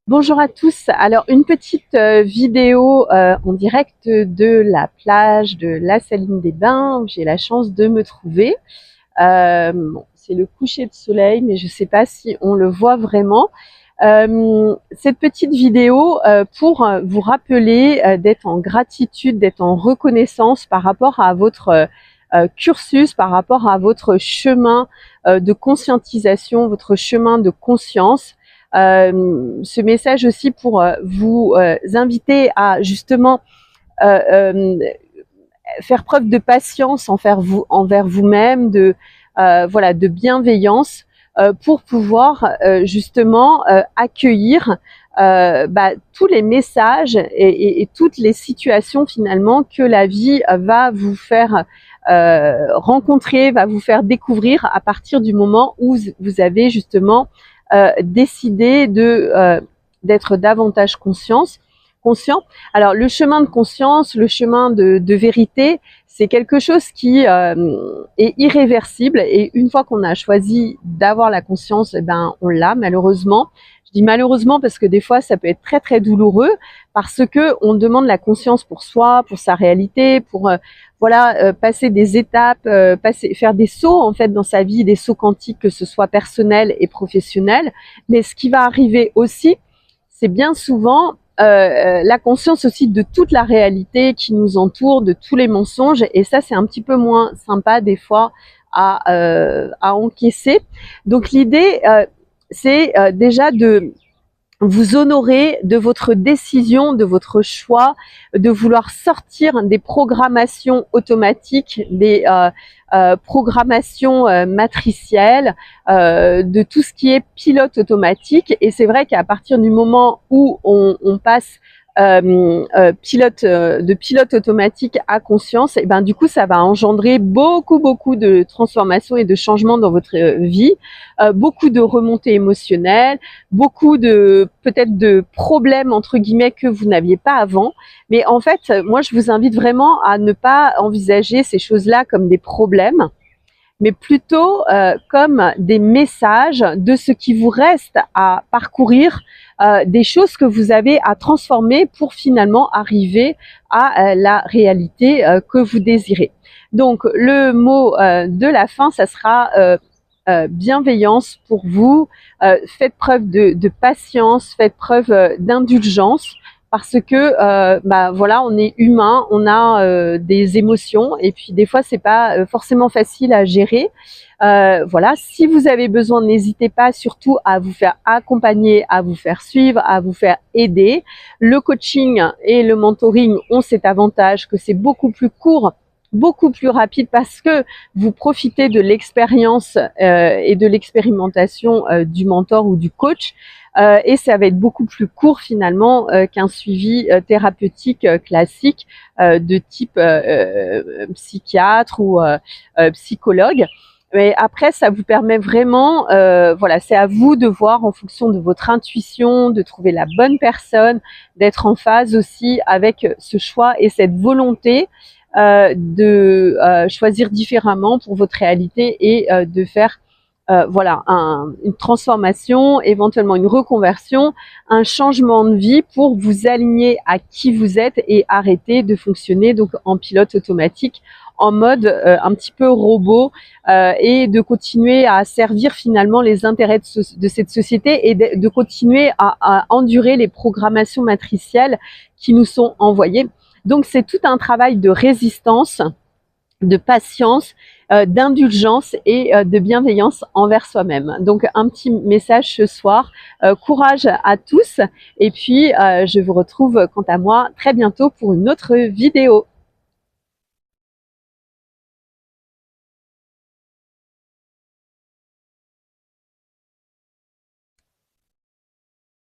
Bonjour à tous. Alors une petite vidéo en direct de la plage de la Saline des Bains où j'ai la chance de me trouver. Bon, c'est le coucher de soleil, mais je ne sais pas si on le voit vraiment. Cette petite vidéo pour vous rappeler d'être en gratitude, d'être en reconnaissance par rapport à votre cursus, par rapport à votre chemin de conscientisation, votre chemin de conscience. Ce message aussi pour vous inviter à justement euh, euh, faire preuve de patience envers vous-même, voilà, de bienveillance pour pouvoir justement accueillir tous les messages et toutes les situations finalement que la vie va vous faire rencontrer, va vous faire découvrir à partir du moment où vous avez justement décidé d'être davantage conscient. Alors le chemin de conscience, le chemin de vérité, c'est quelque chose qui est irréversible, et une fois qu'on a choisi d'avoir la conscience, eh ben on l'a malheureusement. Je dis malheureusement parce que des fois ça peut être très très douloureux, parce que on demande la conscience pour soi, pour sa réalité, pour passer des étapes, faire des sauts en fait dans sa vie, des sauts quantiques, que ce soit personnel et professionnel. Mais ce qui va arriver aussi, c'est bien souvent la conscience aussi de toute la réalité qui nous entoure, de tous les mensonges, et ça c'est un petit peu moins sympa des fois à encaisser. Donc l'idée c'est déjà de vous honorer de votre décision, de votre choix, de vouloir sortir des programmations automatiques, des programmations matricielles, de tout ce qui est pilote automatique. Et c'est vrai qu'à partir du moment où on passe de pilote automatique à conscience, et ben du coup ça va engendrer beaucoup de transformations et de changements dans votre vie, beaucoup de remontées émotionnelles, beaucoup de peut-être de problèmes entre guillemets que vous n'aviez pas avant. Mais en fait, moi je vous invite vraiment à ne pas envisager ces choses-là comme des problèmes, mais plutôt comme des messages de ce qui vous reste à parcourir, des choses que vous avez à transformer pour finalement arriver à la réalité que vous désirez. Donc le mot de la fin, ça sera bienveillance pour vous. Faites preuve de patience, faites preuve d'indulgence, parce que voilà, on est humain, on a des émotions, et puis des fois c'est pas forcément facile à gérer. Voilà, si vous avez besoin, n'hésitez pas surtout à vous faire accompagner, à vous faire suivre, à vous faire aider. Le coaching et le mentoring ont cet avantage que c'est beaucoup plus court, beaucoup plus rapide, parce que vous profitez de l'expérience et de l'expérimentation du mentor ou du coach, et ça va être beaucoup plus court finalement qu'un suivi thérapeutique classique de type psychiatre ou psychologue. Mais après, ça vous permet vraiment, voilà, c'est à vous de voir en fonction de votre intuition, de trouver la bonne personne, d'être en phase aussi avec ce choix et cette volonté de choisir différemment pour votre réalité, et de faire voilà, une transformation, éventuellement une reconversion, un changement de vie pour vous aligner à qui vous êtes et arrêter de fonctionner donc en pilote automatique, en mode un petit peu robot, et de continuer à servir finalement les intérêts de cette société, et de continuer à endurer les programmations matricielles qui nous sont envoyées. Donc c'est tout un travail de résistance, de patience, d'indulgence et de bienveillance envers soi-même. Donc un petit message ce soir, courage à tous, et puis je vous retrouve quant à moi très bientôt pour une autre vidéo.